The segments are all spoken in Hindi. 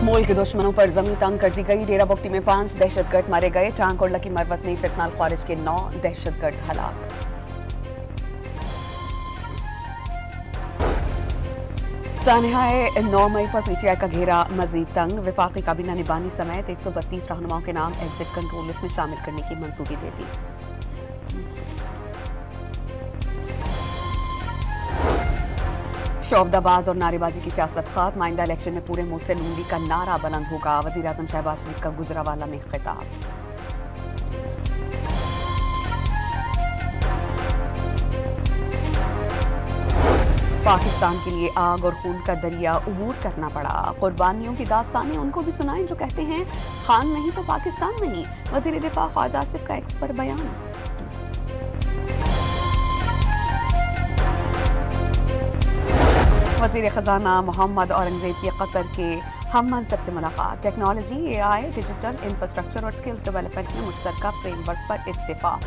मुल्क के दुश्मनों पर जमीन तंग कर दी गई। डेरा बुगटी में 5 दहशतगर्द मारे गए। टांग और लकी मरवत ने फितनाल खारिज के 9 दहशतगर्द हलाक। सानहाए 9 मई पर पीटीआई का घेरा मजीद तंग। विफाकी काबीना ने बानी समेत 132 रहनुमाओं के नाम एग्जिट कंट्रोल लिस्ट में शामिल करने की मंजूरी दे दी। शोबदाबाज और नारेबाजी की सियासत खत्म। आइंदा इलेक्शन में पूरे मुल्क से नून लीग का नारा बुलंद होगा। वजीर आजम शहबाज शरीफ का गुजरावाला में खिताब। पाकिस्तान के लिए आग और खून का दरिया उबूर करना पड़ा। कुर्बानियों की दास्तानें उनको भी सुनाएं जो कहते हैं खान नहीं तो पाकिस्तान नहीं। वजीर दिफा ख्वाजा आसिफ का एक्स पर बयान। वजीर खजाना मोहम्मद औरंगजेब की कतर के हम मनसब से मुलाकात। टेक्नोलॉजी, एआई, डिजिटल इंफ्रास्ट्रक्चर और स्किल्स डेवलपमेंट में मुश्तरका फ्रेमवर्क पर इत्तेफाक।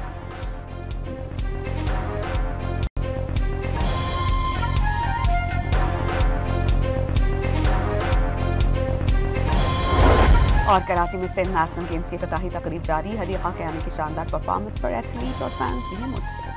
और कराची में सिंध नेशनल गेम्स की इफ्तिताही तकरीब जारी। हदीका के आने की शानदार परफॉर्मेंस पर एथलीट और फैंस भी मुतफिक।